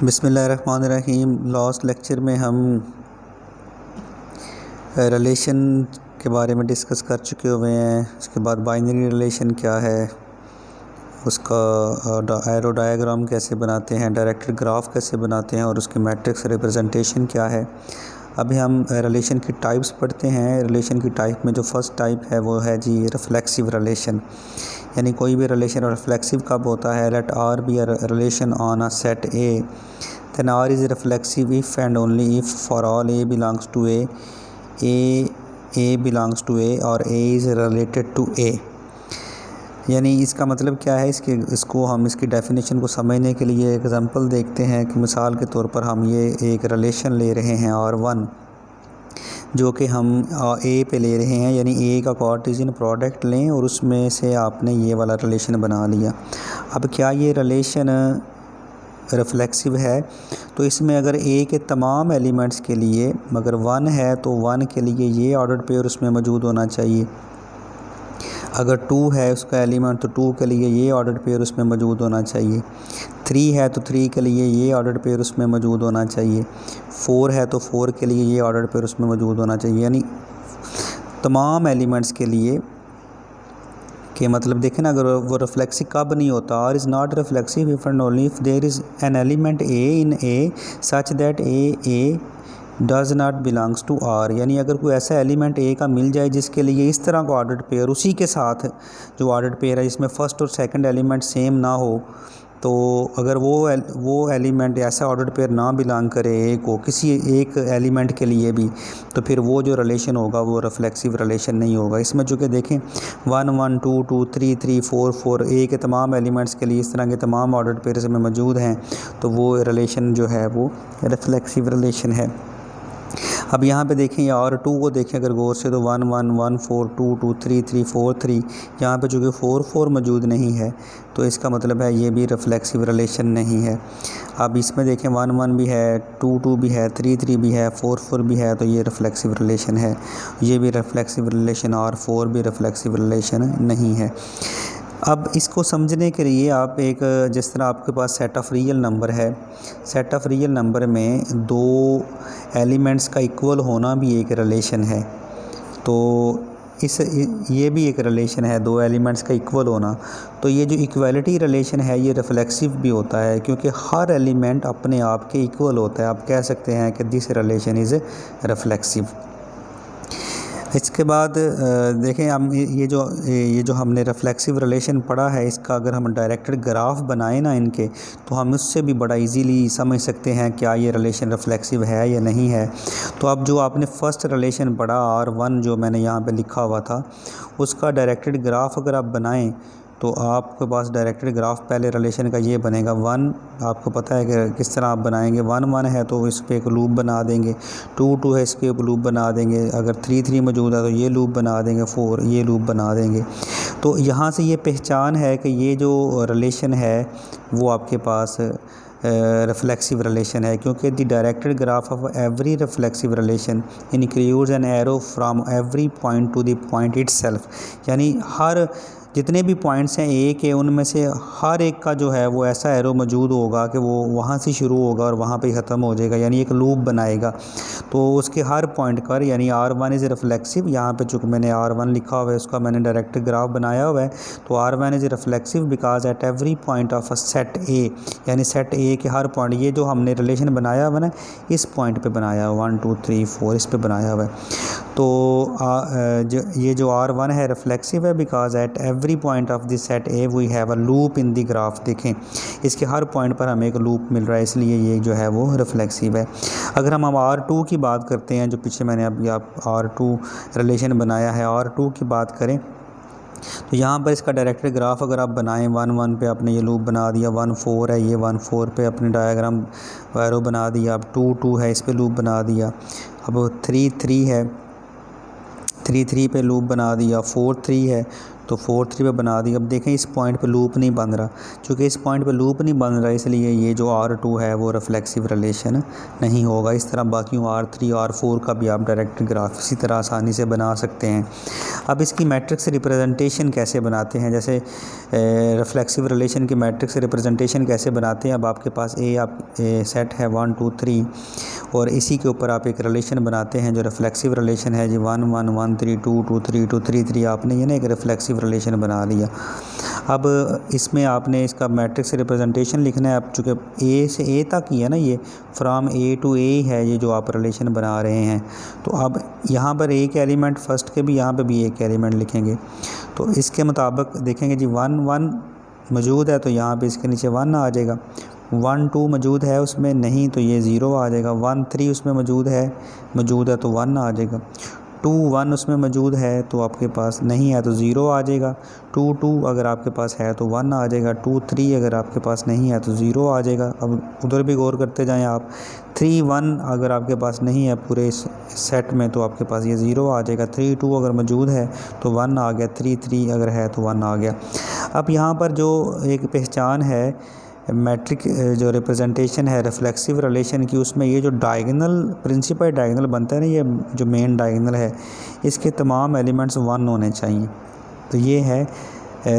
बिस्मिल्लाहिर्रहमानिर्रहीम। Last lecture में हम रिलेशन के बारे में डिस्कस कर चुके हुए हैं। उसके बाद बाइनरी रिलेशन क्या है, उसका एरो डायग्राम कैसे बनाते हैं, डायरेक्टेड ग्राफ कैसे बनाते हैं और उसकी मैट्रिक्स रिप्रेजेंटेशन क्या है। अभी हम रिलेशन की टाइप्स पढ़ते हैं। रिलेशन की टाइप में जो फर्स्ट टाइप है वो है जी रिफ्लेक्सिव रिलेशन। यानी कोई भी रिलेशन रिफ्लेक्सिव कब होता है? Let R be a relation on a set A, then R is reflexive if and only if for all A belongs to A belongs to A or A is related to A। यानी इसका मतलब क्या है? इसको हम इसकी definition को समझने के लिए एग्जांपल देखते हैं कि मिसाल के तौर पर हम ये एक रिलेशन ले रहे हैं R1, जो कि हम A पे ले रहे हैं, यानी A का कार्टेशियन प्रोडक्ट लें और उसमें से आपने ये वाला रिलेशन बना लिया। अब क्या ये रिलेशन रिफ्लेक्सिव है? तो इसमें अगर A के तमाम एलिमेंट्स के लिए अगर 1 है तो 1 के लिए ये ऑर्डर्ड पेयर उसमें मौजूद होना चाहिए। अगर 2 है उसका एलिमेंट तो 2 के लिए ये ऑर्डर्ड पेयर उसमें मौजूद होना चाहिए। 3 है तो 3 के लिए ये ऑर्डर्ड पेयर उसमें मौजूद होना चाहिए। 4 है तो 4 के लिए ये ऑर्डर्ड पेयर उसमें मौजूद होना चाहिए। यानी तमाम एलिमेंट्स के लिए कि मतलब देखें ना, अगर वो रिफ्लेक्सिव कब नहीं होता? R is not reflexive if and only if there is an element a in A such that a does not belongs to R. यानी अगर कोई ऐसा एलिमेंट ए का मिल जाए जिसके लिए इस तरह का ऑर्डर्ड पेयर, उसी के साथ जो ऑर्डर्ड पेयर है जिसमें फर्स्ट और सेकंड एलिमेंट सेम ना हो, तो अगर वो एलिमेंट ऐसा ऑर्डर्ड पेयर ना बिलोंग करे ए को किसी एक एलिमेंट के लिए भी, तो फिर वो जो रिलेशन होगा वो रिफ्लेक्सिव रिलेशन नहीं होगा। इसमें चूँकि देखें 1 1 2 2 3 3 4 4 ए के तमाम एलिमेंट्स के लिए इस तरह के तमाम ऑर्डर्ड पेयर्स में मौजूद हैं, तो वो रिलेशन जो है वो रिफ्लेक्सिव रिलेशन है। अब यहाँ पे देखें या और 2 को देखें अगर गौर से, तो 1 1 1 4 2 2 3 3 4 3, यहाँ पे चूँकि 4 4 मौजूद नहीं है तो इसका मतलब है ये भी रिफ्लेक्सिव रिलेशन नहीं है। अब इसमें देखें 1 1 भी है, 2 2 भी है, 3 3 भी है, 4 4 भी है, तो ये रिफ्लेक्सिव रिलेशन है। ये भी रिफ्लेक्सिव रिलेशन और 4 भी रिफ्लेक्सिव रिलेशन नहीं है। अब इसको समझने के लिए आप एक, जिस तरह आपके पास सेट ऑफ रियल नंबर है, सेट ऑफ रियल नंबर में 2 एलिमेंट्स का इक्वल होना भी एक रिलेशन है। तो ये भी एक रिलेशन है, 2 एलिमेंट्स का इक्वल होना। तो ये जो इक्वलिटी रिलेशन है ये रिफ्लेक्सिव भी होता है, क्योंकि हर एलिमेंट अपने आप के इक्वल होता है। आप कह सकते हैं कि दिस रिलेशन इज़ रिफ्लेक्सिव। इसके बाद देखें हम ये जो हमने रिफ्लेक्सिव रिलेशन पढ़ा है, इसका अगर हम डायरेक्टेड ग्राफ बनाएं ना इनके, तो हम उससे भी बड़ा इजीली समझ सकते हैं क्या ये रिलेशन रिफ्लेक्सिव है या नहीं है। तो अब जो आपने फर्स्ट रिलेशन पढ़ा R1 जो मैंने यहाँ पे लिखा हुआ था, उसका डायरेक्टेड ग्राफ अगर आप बनाएं तो आपके पास डायरेक्टेड ग्राफ पहले रिलेशन का ये बनेगा 1। आपको पता है कि किस तरह आप बनाएंगे। 1 1 है तो इस पर एक लूप बना देंगे, 2 2 है इसके ऊपर लूप बना देंगे, अगर 3 3 मौजूद है तो ये लूप बना देंगे, 4 ये लूप बना देंगे। तो यहाँ से ये पहचान है कि ये जो रिलेशन है वो आपके पास रिफ्लेक्सिव रिलेशन है, क्योंकि the directed graph of every reflexive relation includes an arrow from every point two the point itself. यानी हर जितने भी पॉइंट्स हैं ए के, उनमें से हर एक का जो है वो ऐसा एरो मौजूद होगा कि वो वहाँ से शुरू होगा और वहाँ पे ख़त्म हो जाएगा, यानी एक लूप बनाएगा। तो उसके हर पॉइंट पर, यानी R1 इज़ रिफ्लेक्सिव, यहाँ पे चूँकि मैंने R1 लिखा हुआ है उसका मैंने डायरेक्टेड ग्राफ बनाया हुआ है, तो R1 is reflexive because at every point of a set ए, यानी सेट ए के हर पॉइंट, ये जो हमने रिलेशन बनाया हुआ ना इस पॉइंट पे बनाया हुआ 1 2 3 4 इस पे बनाया हुआ है। तो ये जो R1 है रिफ्लेक्सिव है because at every point of this set A V have a loop in the graph. देखें इसके हर पॉइंट पर हमें एक लूप मिल रहा है, इसलिए ये जो है वो रिफ्लेक्सिव है। अगर हम अब R2 की बात करते हैं, जो पीछे मैंने अभी आप R2 रिलेशन बनाया है, R2 की बात करें तो यहाँ पर इसका डायरेक्टेड ग्राफ अगर आप बनाएं, 1 1 पे आपने ये लूप बना दिया, 1 4 है ये 1 4 पे अपने डायग्राम एरो बना दिया, अब 2 2 है इस पे लूप बना दिया, अब 3 3 है 3 3 पे लूप बना दिया, 4 3 है तो 4 3 पे बना दी। अब देखें इस पॉइंट पे लूप नहीं बन रहा, चूँकि इस पॉइंट पे लूप नहीं बन रहा इसलिए ये जो R2 है वो रिफ्लेक्सिव रिलेशन नहीं होगा। इस तरह बाकी R3 R4 का भी आप डायरेक्ट ग्राफ इसी तरह आसानी से बना सकते हैं। अब इसकी मैट्रिक्स रिप्रेजेंटेशन कैसे बनाते हैं, जैसे रिफ्लेक्सिव रिलेशन की मैट्रिक्स रिप्रेजेंटेशन कैसे बनाते हैं। अब आपके पास सेट है 1 2 3 और इसी के ऊपर आप एक रिलेशन बनाते हैं जो रिफ्लेक्सिव रिलेशन है जी 1 1 1 3 2 2 3 2 3 3। आपने ये ना एक रिफ्लेक्सिव रिलेशन बना लिया। अब इसमें आपने इसका मैट्रिक्स रिप्रेजेंटेशन लिखना है। अब चूँकि ए से ए तक ही है ना, ये फ्राम ए टू ए है ये जो आप रिलेशन बना रहे हैं, तो अब यहाँ पर एक एलिमेंट फर्स्ट के भी यहाँ पे भी एक एलिमेंट लिखेंगे। तो इसके मुताबिक देखेंगे जी 1 1 मौजूद है तो यहाँ पे इसके नीचे 1 आ जाएगा। 1 2 मौजूद है उसमें नहीं तो ये 0 आ जाएगा। 1 3 उसमें मौजूद है तो 1 आ जाएगा। 2 1 उसमें मौजूद है तो आपके पास नहीं है तो 0 आ जाएगा। 2 2 अगर आपके पास है तो 1 आ जाएगा। 2 3 अगर आपके पास नहीं है तो 0 आ जाएगा। अब उधर भी गौर करते जाएं आप। 3 1 अगर आपके पास नहीं है पूरे इस सेट में तो आपके पास ये 0 आ जाएगा। 3 2 अगर मौजूद है तो 1 आ गया। 3 3 अगर है तो 1 आ गया। अब यहाँ पर जो एक पहचान है मैट्रिक जो रिप्रेजेंटेशन है रिफ्लेक्सिव रिलेशन की, उसमें ये जो डायगोनल प्रिंसिपल डायगोनल बनता है ना, ये जो मेन डायगोनल है इसके तमाम एलिमेंट्स 1 होने चाहिए। तो ये है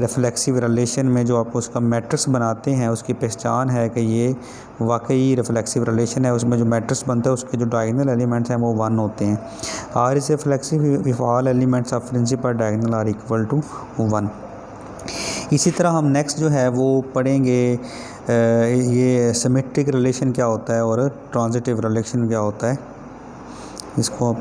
रिफ्लेक्सिव रिलेशन में जो आप उसका मैट्रिक्स बनाते हैं उसकी पहचान है कि ये वाकई रिफ्लेक्सिव रिलेशन है। उसमें जो मैट्रिक्स बनता है उसके जो डायगोनल एलिमेंट्स हैं वो 1 होते हैं। R is reflexive if all elements of principal diagonal are equal to 1। इसी तरह हम नेक्स्ट जो है वो पढ़ेंगे ये सिमेट्रिक रिलेशन क्या होता है और ट्रांजिटिव रिलेशन क्या होता है। इसको